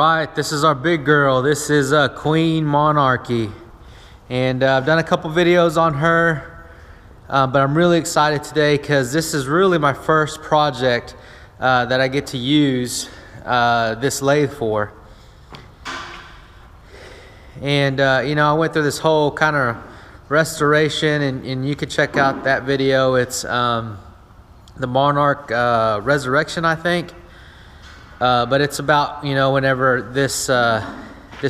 right, this is our big girl. This is Queen Monarchy, and I've done a couple videos on her, but I'm really excited today because this is really my first project that I get to use this lathe for. And you know, I went through this whole kind of restoration, and you can check out that video. It's the Monarch Resurrection, I think. But it's about, you know, whenever this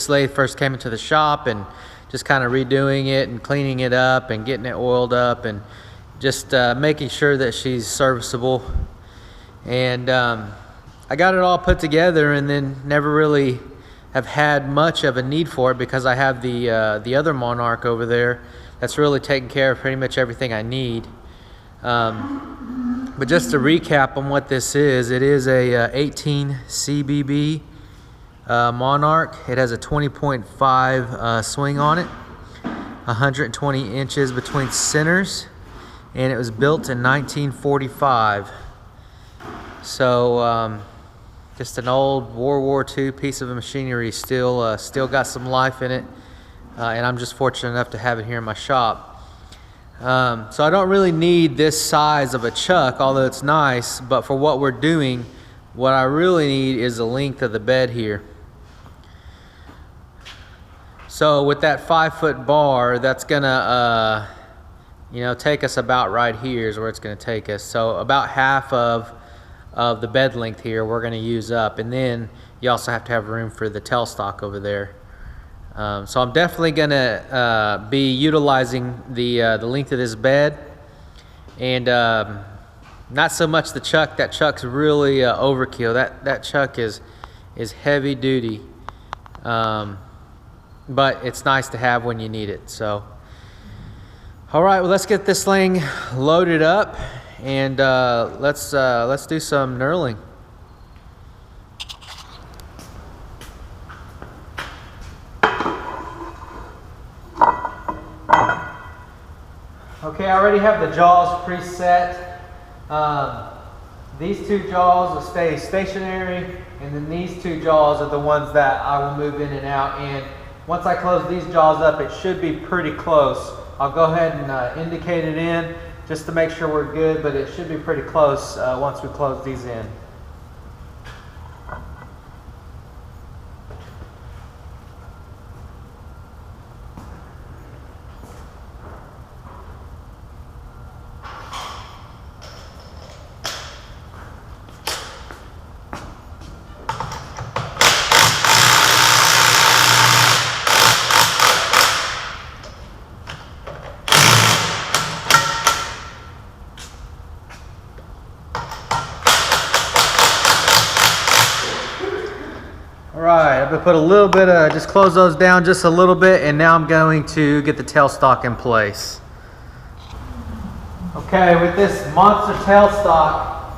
lathe first came into the shop, and just kind of redoing it and cleaning it up and getting it oiled up and just making sure that she's serviceable. And I got it all put together, and then never really have had much of a need for it because I have the other Monarch over there that's really taking care of pretty much everything I need. But just to recap on what this is, it is a 18 CBB Monarch. It has a 20.5 swing on it, 120 inches between centers, and it was built in 1945. So just an old World War II piece of machinery, still got some life in it, and I'm just fortunate enough to have it here in my shop. So I don't really need this size of a chuck, although it's nice, but for what we're doing, what I really need is the length of the bed here. So with that 5-foot bar, that's gonna you know, take us about right here is where it's gonna take us. So about half of the bed length here we're gonna use up, and then you also have to have room for the tailstock over there. So I'm definitely gonna be utilizing the length of this bed, and not so much the chuck. That chuck's really overkill. That chuck is heavy duty, but it's nice to have when you need it. So, all right, well, let's get this thing loaded up, and let's do some knurling. Okay, I already have the jaws preset. These two jaws will stay stationary, and then these two jaws are the ones that I will move in and out. And once I close these jaws up, it should be pretty close. I'll go ahead and indicate it in just to make sure we're good, but it should be pretty close once we close these in. Alright, I'm going to put a little bit of, just close those down just a little bit, and now I'm going to get the tailstock in place. Okay, with this monster tailstock,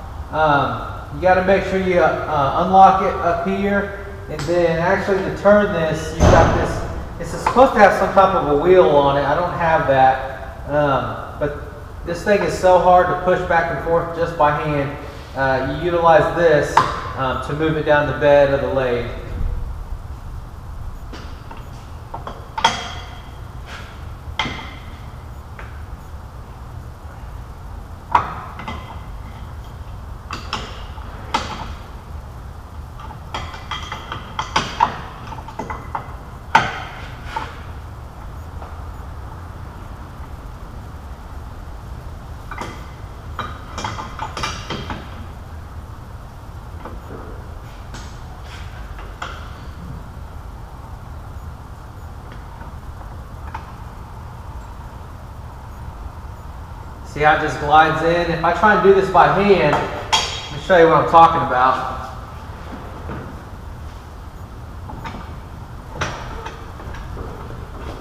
you got to make sure you unlock it up here, and then actually to turn this, you got this, it's supposed to have some type of a wheel on it. I don't have that, but this thing is so hard to push back and forth just by hand. You utilize this to move it down the bed of the lathe. See how it just glides in? If I try and do this by hand, let me show you what I'm talking about.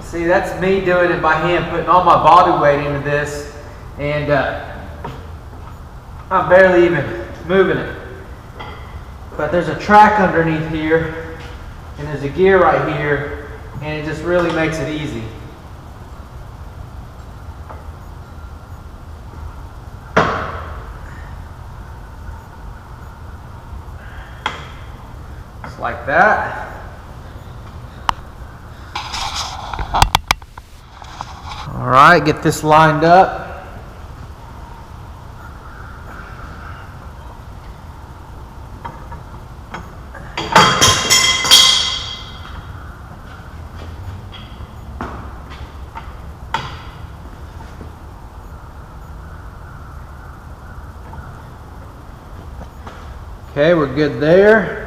See, that's me doing it by hand, putting all my body weight into this, and I'm barely even moving it. But there's a track underneath here, and there's a gear right here, and it just really makes it easy. like that. All right, get this lined up. Okay, we're good there.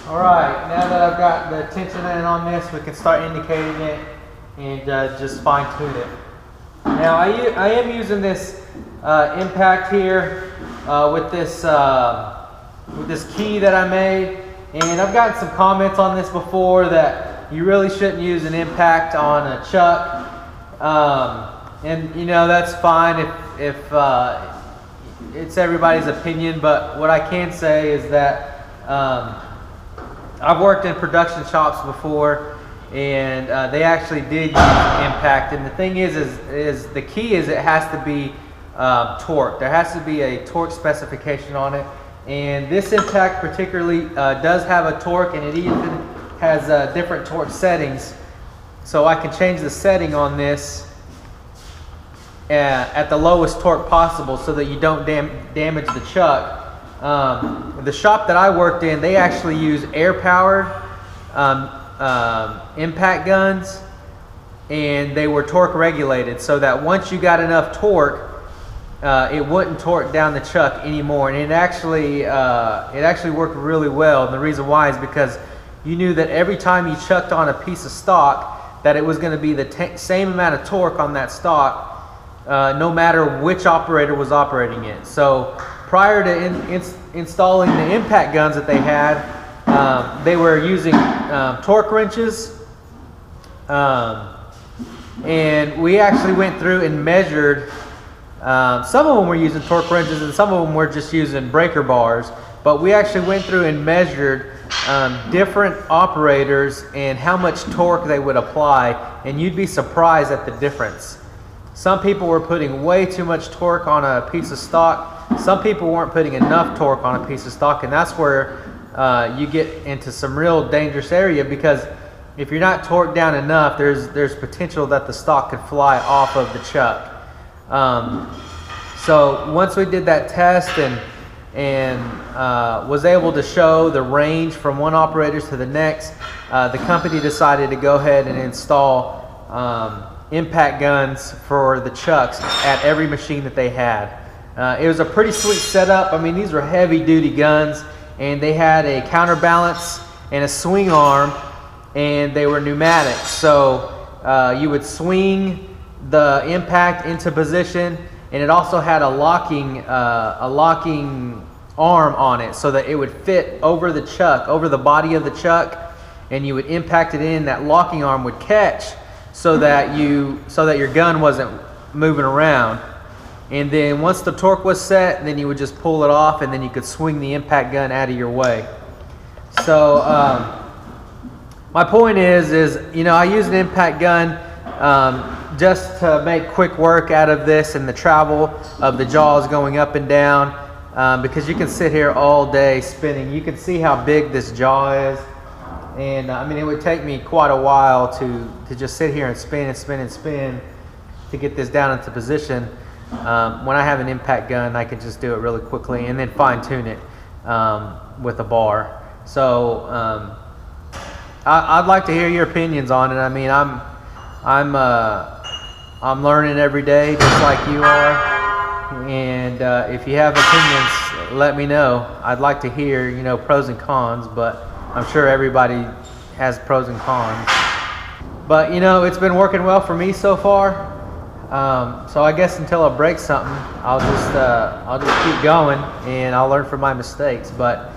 All right, now that I've got the tension in on this, we can start indicating it and just fine tune it. Now I am using this impact here with this key that I made, and I've gotten some comments on this before that you really shouldn't use an impact on a chuck, and you know that's fine if it's everybody's opinion. But what I can say is that I've worked in production shops before, and they actually did use impact. And the thing is the key is it has to be torque. There has to be a torque specification on it. And this impact particularly does have a torque, and it even has different torque settings. So I can change the setting on this at the lowest torque possible so that you don't damage the chuck. The shop that I worked in, they actually use air-powered impact guns, and they were torque regulated so that once you got enough torque, it wouldn't torque down the chuck anymore. And it actually worked really well. And the reason why is because you knew that every time you chucked on a piece of stock that it was going to be the same amount of torque on that stock, no matter which operator was operating it. So prior to installing the impact guns that they had, they were using torque wrenches, and we actually went through and measured. Some of them were using torque wrenches and some of them were just using breaker bars, but we actually went through and measured different operators and how much torque they would apply, and you'd be surprised at the difference. Some people were putting way too much torque on a piece of stock. Some people weren't putting enough torque on a piece of stock, and that's where you get into some real dangerous area, because if you're not torqued down enough, there's potential that the stock could fly off of the chuck. So once we did that test and was able to show the range from one operator to the next, the company decided to go ahead and install impact guns for the chucks at every machine that they had. It was a pretty sweet setup. I mean, these were heavy duty guns, and they had a counterbalance and a swing arm, and they were pneumatic. So you would swing the impact into position, and it also had a locking arm on it so that it would fit over the chuck, over the body of the chuck, and you would impact it in. That locking arm would catch so that your gun wasn't moving around. And then once the torque was set, then you would just pull it off, and then you could swing the impact gun out of your way. So my point is you know, I use an impact gun just to make quick work out of this and the travel of the jaws going up and down, because you can sit here all day spinning. You can see how big this jaw is, and I mean, it would take me quite a while to just sit here and spin and spin and spin to get this down into position. When I have an impact gun, I can just do it really quickly and then fine tune it with a bar. So I'd like to hear your opinions on it. I mean, I'm learning every day just like you are, and if you have opinions, let me know. I'd like to hear, you know, pros and cons, but I'm sure everybody has pros and cons. But you know, it's been working well for me so far. So I guess until I break something, I'll just keep going and I'll learn from my mistakes. But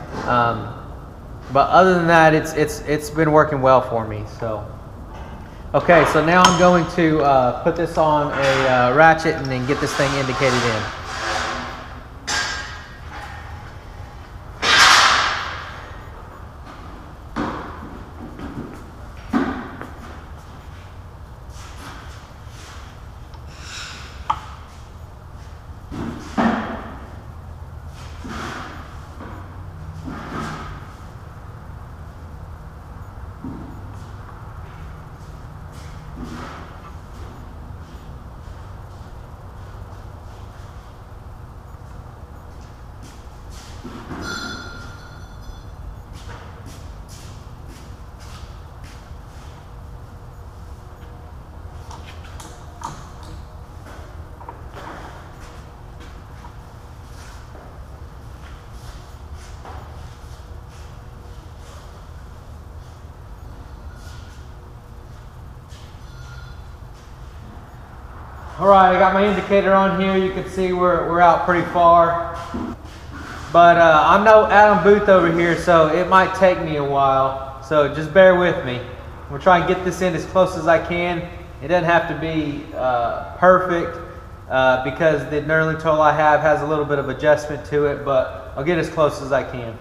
other than that, it's been working well for me. So okay, so now I'm going to put this on a ratchet and then get this thing indicated in. All right, I got my indicator on here. You can see we're out pretty far. But I'm no Adam Booth over here, so it might take me a while. So just bear with me. We'll try and get this in as close as I can. It doesn't have to be perfect because the knurling tool I have has a little bit of adjustment to it, but I'll get as close as I can.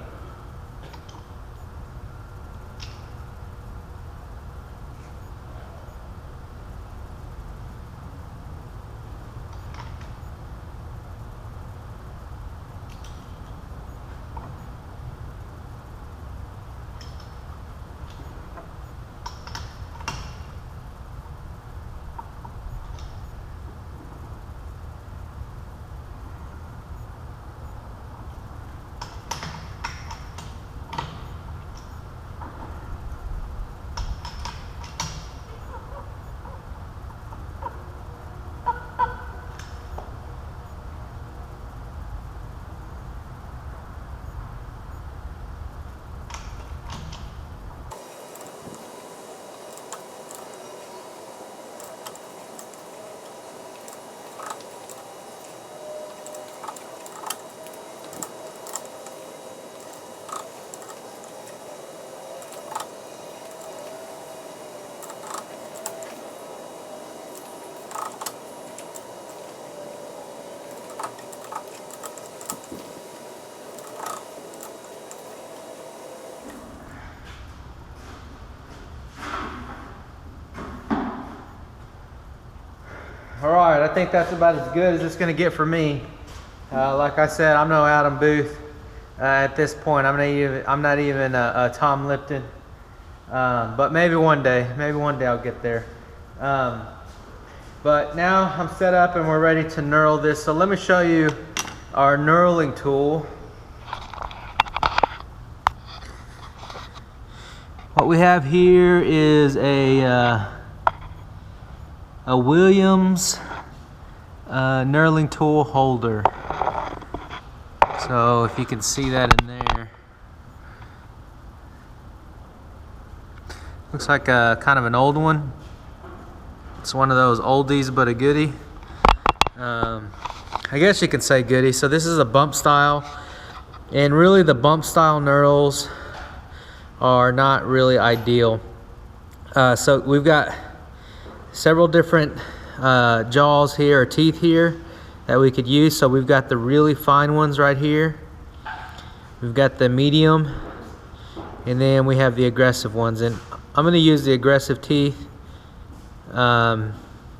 All right, I think that's about as good as it's going to get for me. Like I said, I'm no Adam Booth at this point. I'm not even a Tom Lipton. But maybe one day I'll get there. But now I'm set up and we're ready to knurl this. So let me show you our knurling tool. What we have here is a Williams knurling tool holder. So if you can see that in there, looks like a kind of an old one. It's one of those oldies but a goodie. I guess you can say goodie. So this is a bump style, and really the bump style knurls are not really ideal. So we've got several different jaws here, or teeth here, that we could use. So we've got the really fine ones right here. We've got the medium, and then we have the aggressive ones. And I'm going to use the aggressive teeth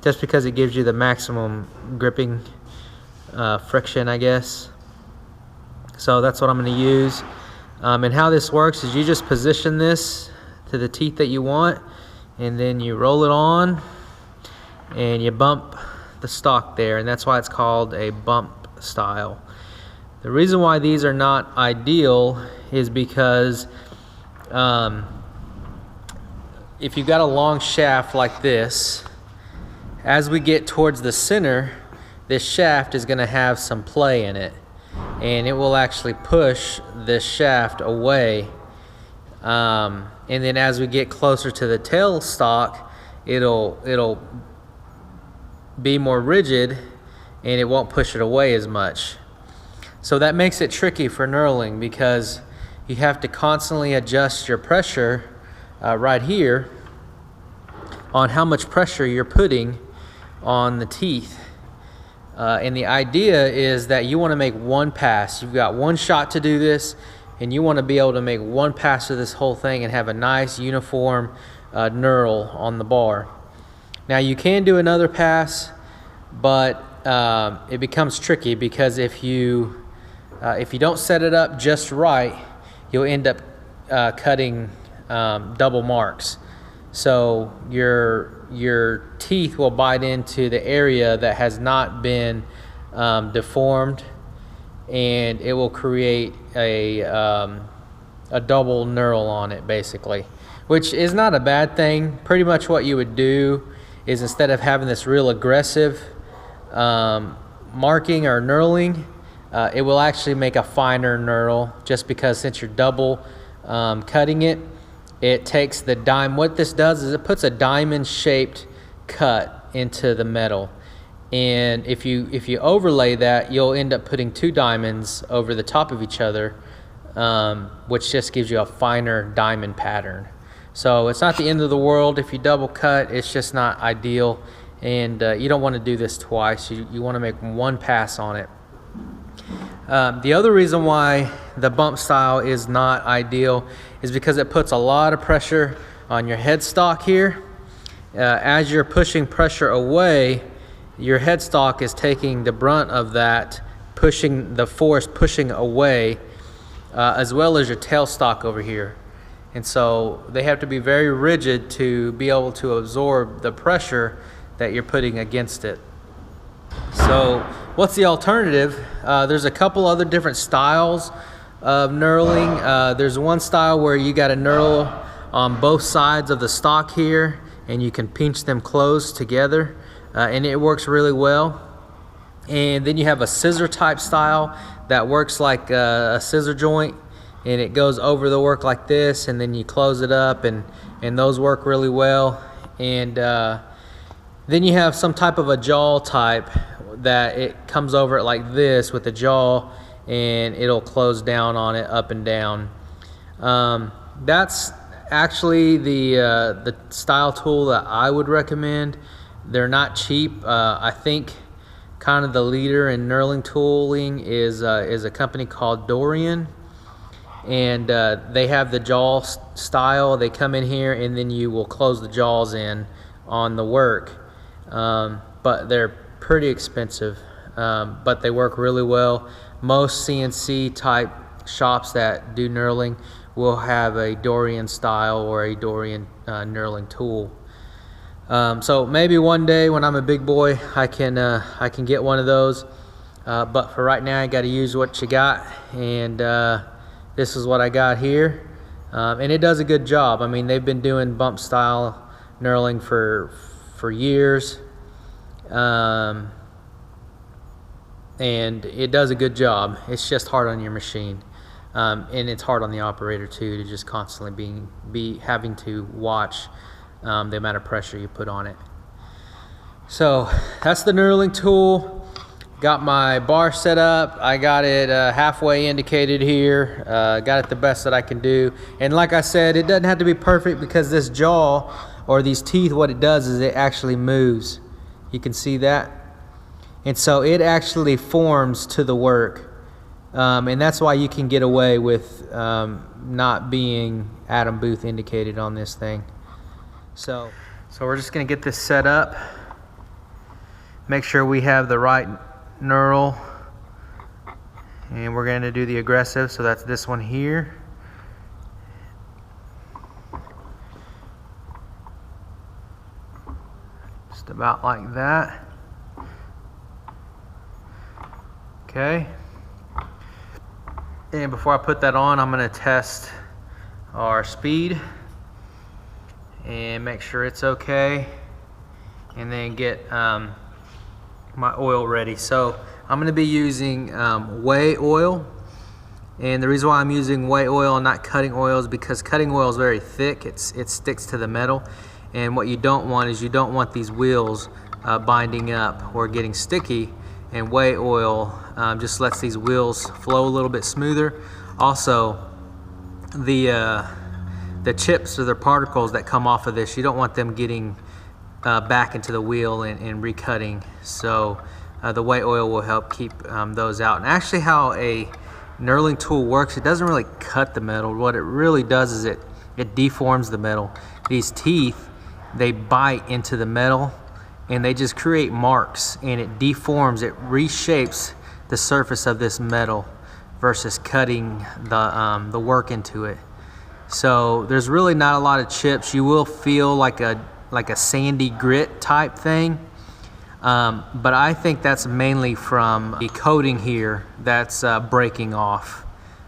just because it gives you the maximum gripping friction, I guess. So that's what I'm going to use. And how this works is you just position this to the teeth that you want, and then you roll it on and you bump the stock there, and that's why it's called a bump style. The reason why these are not ideal is because if you've got a long shaft like this, as we get towards the center, this shaft is going to have some play in it, and it will actually push this shaft away. And then as we get closer to the tail stock, it'll be more rigid and it won't push it away as much. So that makes it tricky for knurling, because you have to constantly adjust your pressure right here on how much pressure you're putting on the teeth. And the idea is that you want to make one pass. You've got one shot to do this, and you want to be able to make one pass of this whole thing and have a nice uniform knurl on the bar. Now you can do another pass, but it becomes tricky, because if you don't set it up just right, you'll end up cutting double marks. So your teeth will bite into the area that has not been deformed, and it will create a double knurl on it, basically, which is not a bad thing. Pretty much what you would do is, instead of having this real aggressive marking or knurling, it will actually make a finer knurl, just because since you're double cutting it, it takes the diamond. What this does is it puts a diamond shaped cut into the metal, and if you overlay that, you'll end up putting two diamonds over the top of each other, which just gives you a finer diamond pattern. So it's not the end of the world if you double cut. It's just not ideal, and you don't want to do this twice. You want to make one pass on it. The other reason why the bump style is not ideal is because it puts a lot of pressure on your headstock here. As you're pushing pressure away, your headstock is taking the brunt of that, pushing the force, pushing away, as well as your tailstock over here. And so they have to be very rigid to be able to absorb the pressure that you're putting against it. So what's the alternative? There's a couple other different styles of knurling. There's one style where you got to knurl on both sides of the stock here, and you can pinch them closed together, and it works really well. And then you have a scissor type style that works like a scissor joint, and it goes over the work like this, and then you close it up, and those work really well. And then you have some type of a jaw type that it comes over it like this with the jaw, and it'll close down on it up and down. That's actually the style tool that I would recommend. They're not cheap. I think kind of the leader in knurling tooling is a company called Dorian, and they have the jaw style. They come in here, and then you will close the jaws in on the work, but they're pretty expensive, but they work really well. Most CNC type shops that do knurling will have a Dorian style or a Dorian knurling tool. So maybe one day when I'm a big boy, I can get one of those, but for right now I got to use what you got, and this is what I got here, and it does a good job. I mean, they've been doing bump style knurling for years, and it does a good job. It's just hard on your machine, and it's hard on the operator too, to just constantly be having to watch the amount of pressure you put on it. So that's the knurling tool. Got my bar set up. I got it halfway indicated here. Got it the best that I can do. And like I said, it doesn't have to be perfect, because this jaw or these teeth, what it does is it actually moves. You can see that. And so it actually forms to the work. And that's why you can get away with not being Adam Booth indicated on this thing. So we're just going to get this set up. Make sure we have the right knurl. And we're going to do the aggressive, so that's this one here. Just about like that. Okay. And before I put that on, I'm going to test our speed and make sure it's okay, and then get my oil ready. So I'm going to be using whey oil, and the reason why I'm using whey oil and not cutting oil is because cutting oil is very thick. It sticks to the metal, and what you don't want is you don't want these wheels binding up or getting sticky, and whey oil just lets these wheels flow a little bit smoother. Also, the chips or the particles that come off of this, you don't want them getting back into the wheel and recutting. So the whey oil will help keep those out. And actually, how a knurling tool works, it doesn't really cut the metal. What it really does is it deforms the metal. These teeth, they bite into the metal, and they just create marks, and it deforms, it reshapes the surface of this metal versus cutting the work into it. So there's really not a lot of chips. You will feel like a sandy grit type thing, But I think that's mainly from the coating here that's breaking off.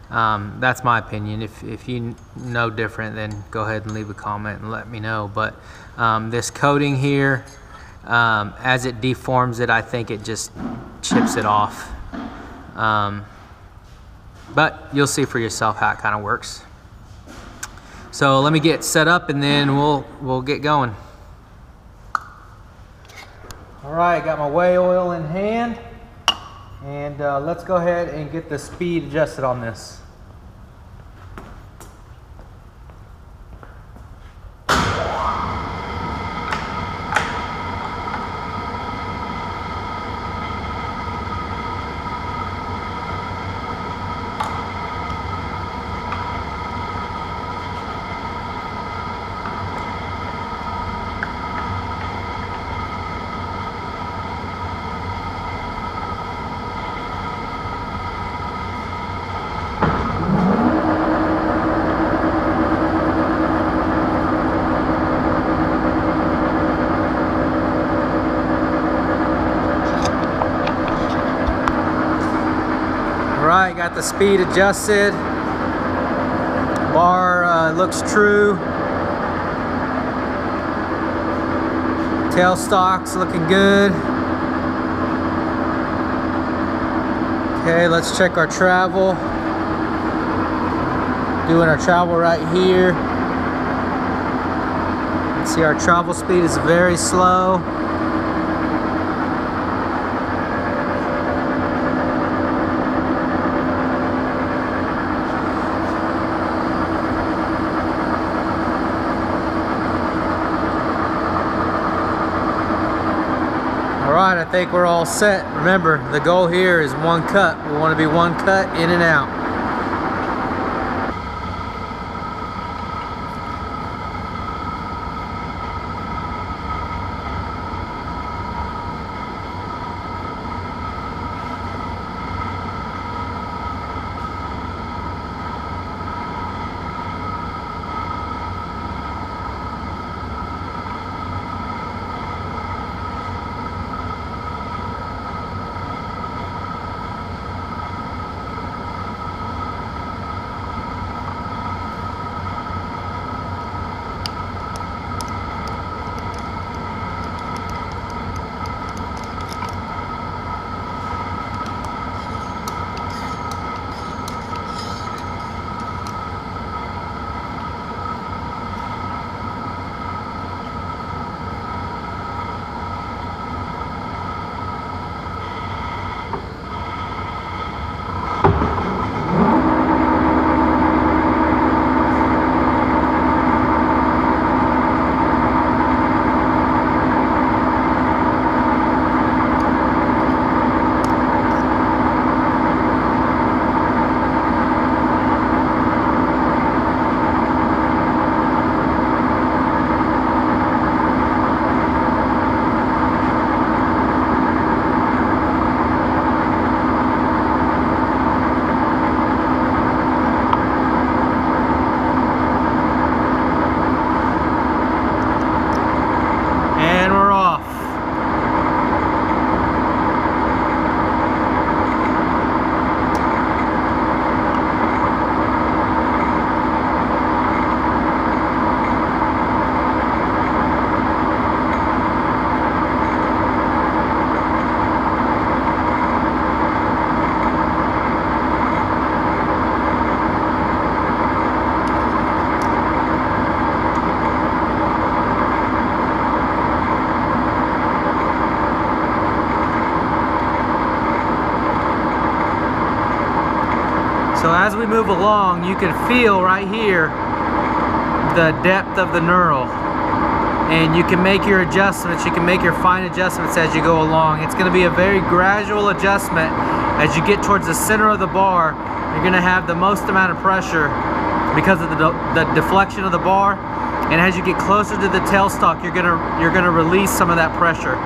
That's my opinion. If you know different, then go ahead and leave a comment and let me know. But this coating here, as it deforms it, I think it just chips it off. But you'll see for yourself how it kind of works. So let me get set up and then we'll get going. All right, got my whey oil in hand, and let's go ahead and get the speed adjusted on this. Alright, got the speed adjusted. Bar looks true. Tailstock's looking good. Okay, let's check our travel. Doing our travel right here. Let's see, our travel speed is very slow. Alright, I think we're all set. Remember, the goal here is one cut. We want to be one cut in and out. So as we move along, you can feel right here the depth of the knurl, and you can make your adjustments, you can make your fine adjustments as you go along. It's going to be a very gradual adjustment. As you get towards the center of the bar, you're going to have the most amount of pressure because of the deflection of the bar, and as you get closer to the tailstock, you're going to release some of that pressure.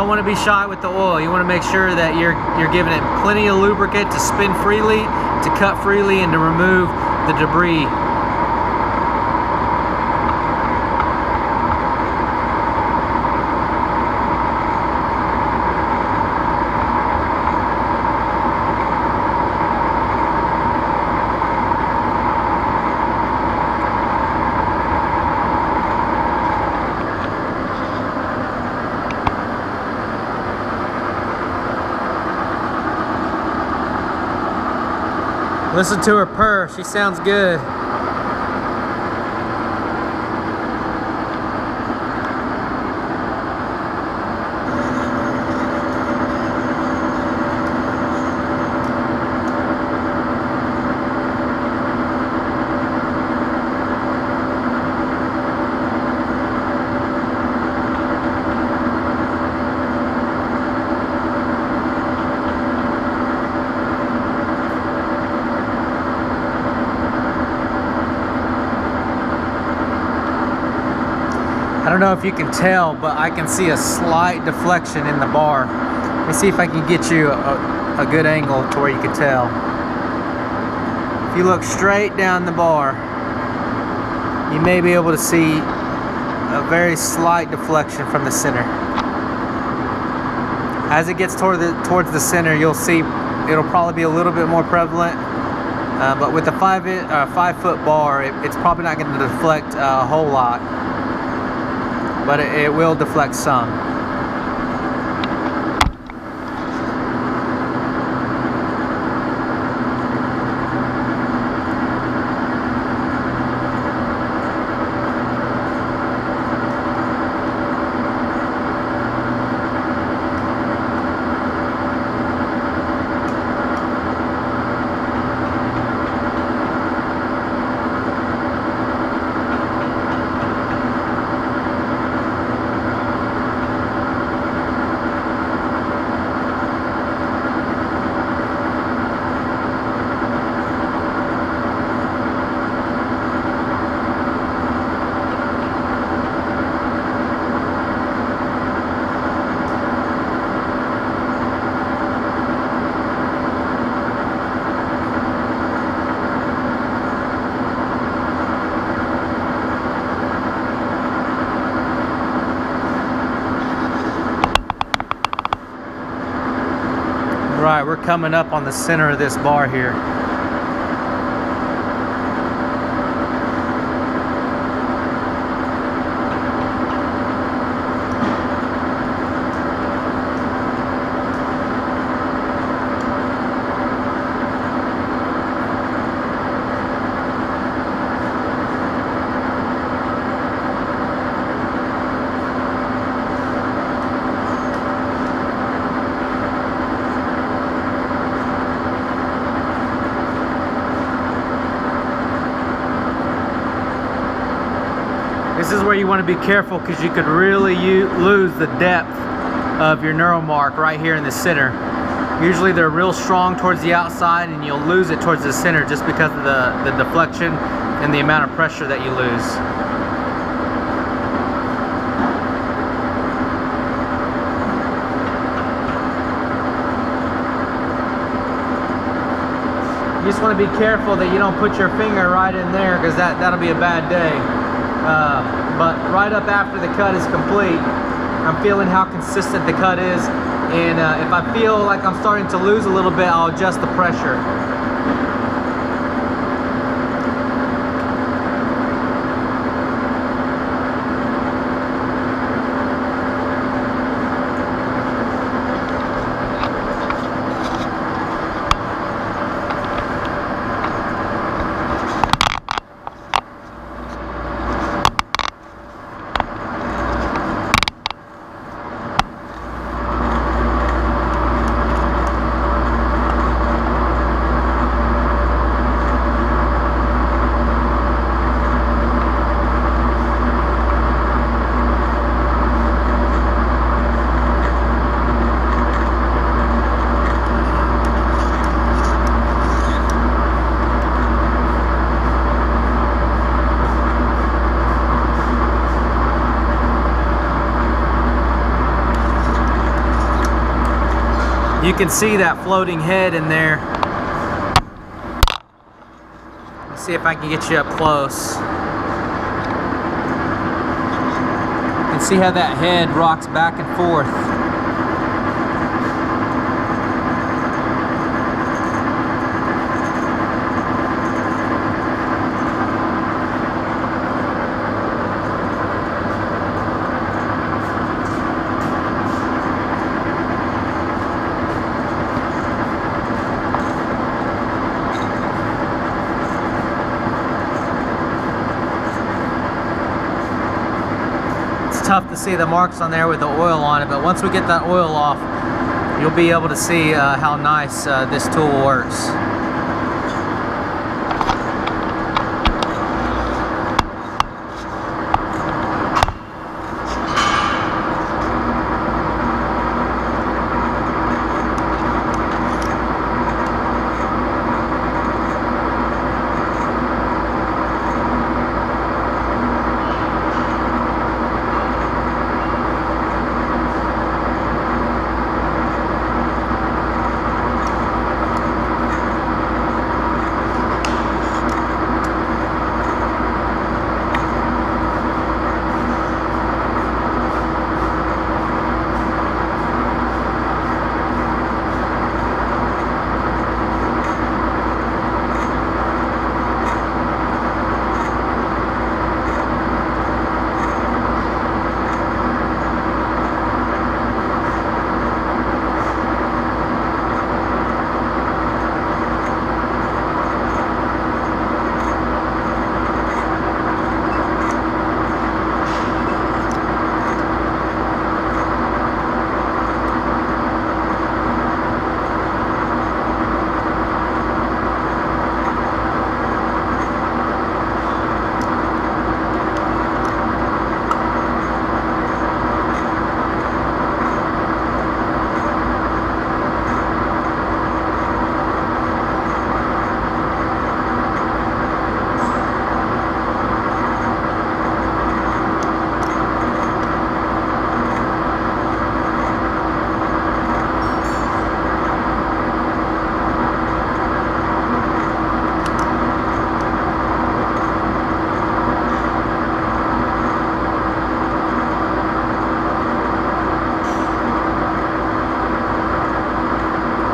don't want to be shy with the oil. You want to make sure that you're giving it plenty of lubricant to spin freely, to cut freely, and to remove the debris. Listen to her purr, she sounds good. I don't know if you can tell, but I can see a slight deflection in the bar. Let me see if I can get you a good angle to where you can tell. If you look straight down the bar, you may be able to see a very slight deflection from the center. As it gets towards the center, you'll see it'll probably be a little bit more prevalent. But with a 5-foot bar, it's probably not going to deflect a whole lot. But it will deflect some. Right, we're coming up on the center of this bar here. This is where you want to be careful because you could really lose the depth of your knurl mark right here in the center. Usually they're real strong towards the outside and you'll lose it towards the center just because of the deflection and the amount of pressure that you lose. You just want to be careful that you don't put your finger right in there because that'll be a bad day. But right up after the cut is complete, I'm feeling how consistent the cut is, and if I feel like I'm starting to lose a little bit, I'll adjust the pressure. You can see that floating head in there. Let's see if I can get you up close. You can see how that head rocks back and forth. Tough to see the marks on there with the oil on it, but once we get that oil off, you'll be able to see how nice this tool works.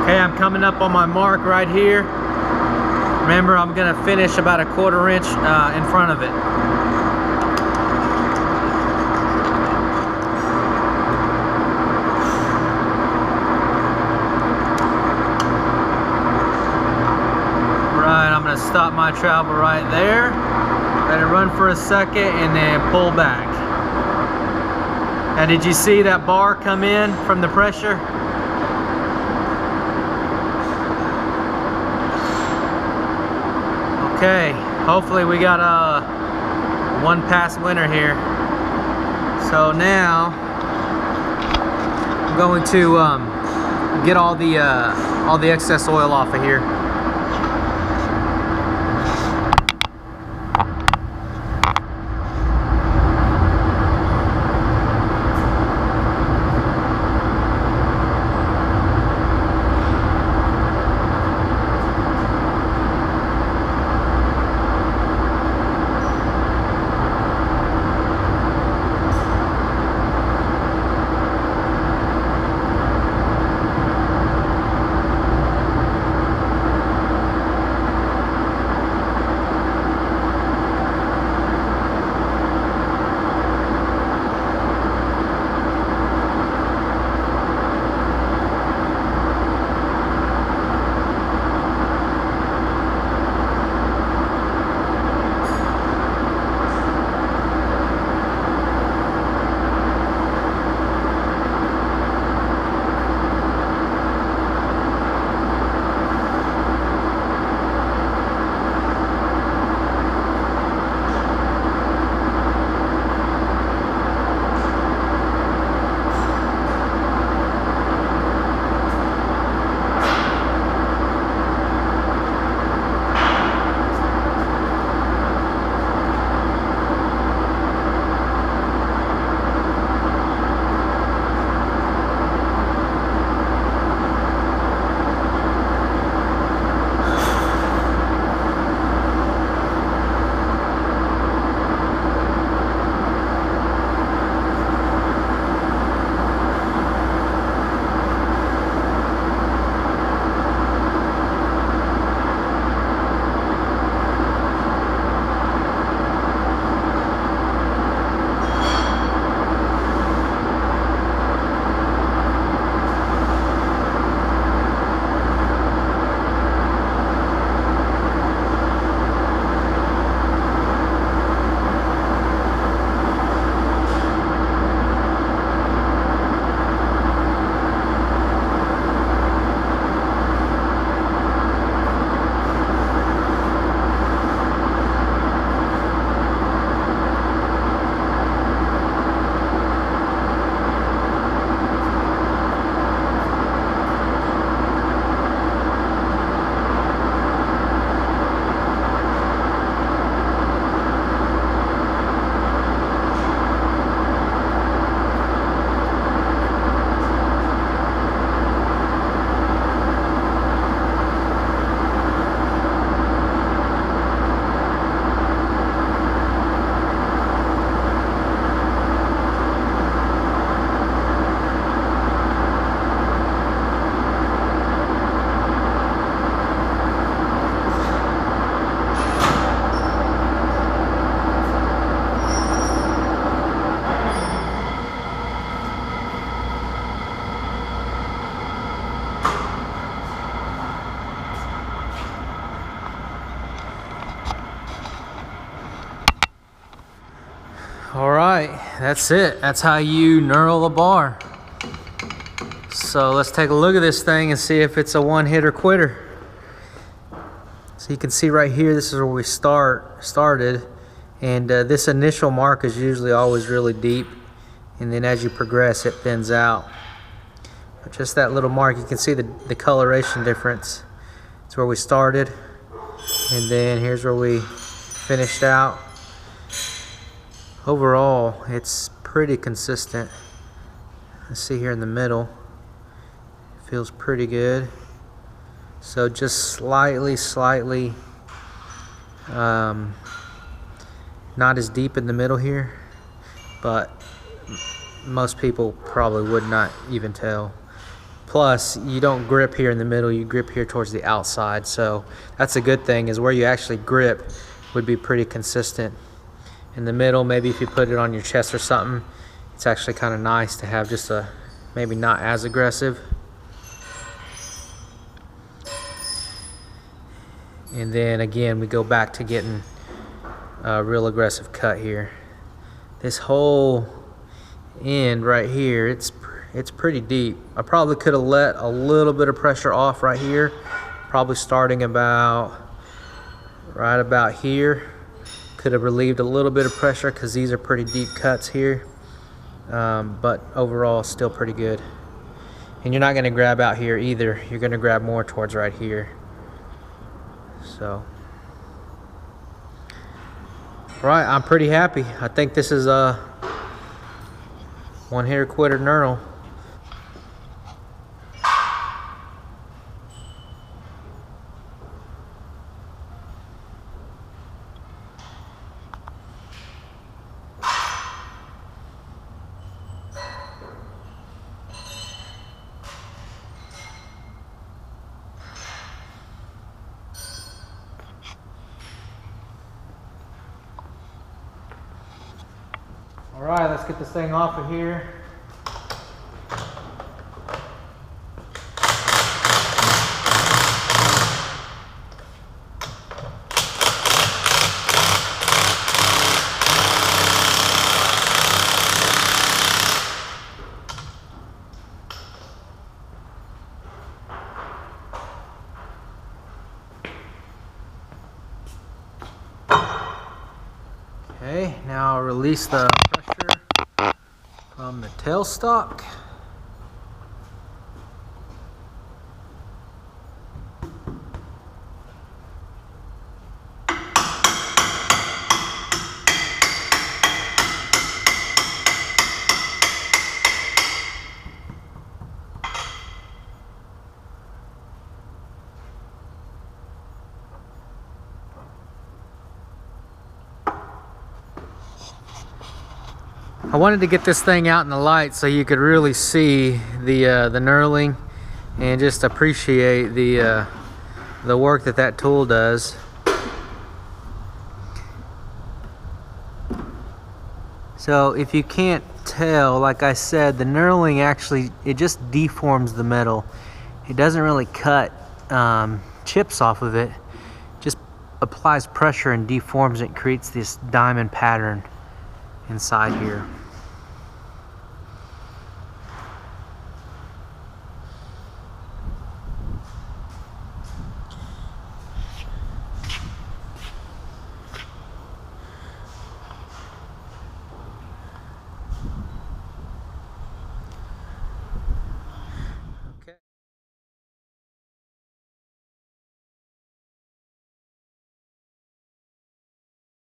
Okay, I'm coming up on my mark right here. Remember, I'm gonna finish about a 1/4 inch in front of it. Right, I'm gonna stop my travel right there. Let it run for a second and then pull back. Now, did you see that bar come in from the pressure? Okay, hopefully we got one pass winner here. So now I'm going to get all the excess oil off of here. All right, that's it. That's how you knurl a bar. So let's take a look at this thing and see if it's a one-hitter quitter. So you can see right here, this is where we started. And this initial mark is usually always really deep. And then as you progress, it thins out. But just that little mark, you can see the coloration difference. It's where we started. And then here's where we finished out. Overall, it's pretty consistent. Let's see here in the middle. It feels pretty good. So just slightly, not as deep in the middle here, but most people probably would not even tell. Plus, you don't grip here in the middle, you grip here towards the outside. So that's a good thing, is where you actually grip would be pretty consistent. In the middle, maybe if you put it on your chest or something, it's actually kind of nice to have just a maybe not as aggressive. And then again, we go back to getting a real aggressive cut here. This whole end right here, it's pretty deep. I probably could have let a little bit of pressure off right here, probably starting right about here. Could have relieved a little bit of pressure because these are pretty deep cuts here, but overall still pretty good. And you're not going to grab out here either, you're going to grab more towards right here. So right, I'm pretty happy. I think this is a one-hitter quitter knurl. All right, let's get this thing off of here. Okay, now I'll release the pressure from the tailstock. I wanted to get this thing out in the light so you could really see the knurling and just appreciate the work that tool does. So if you can't tell, like I said, the knurling actually, it just deforms the metal. It doesn't really cut chips off of it. It just applies pressure and deforms it, creates this diamond pattern inside here.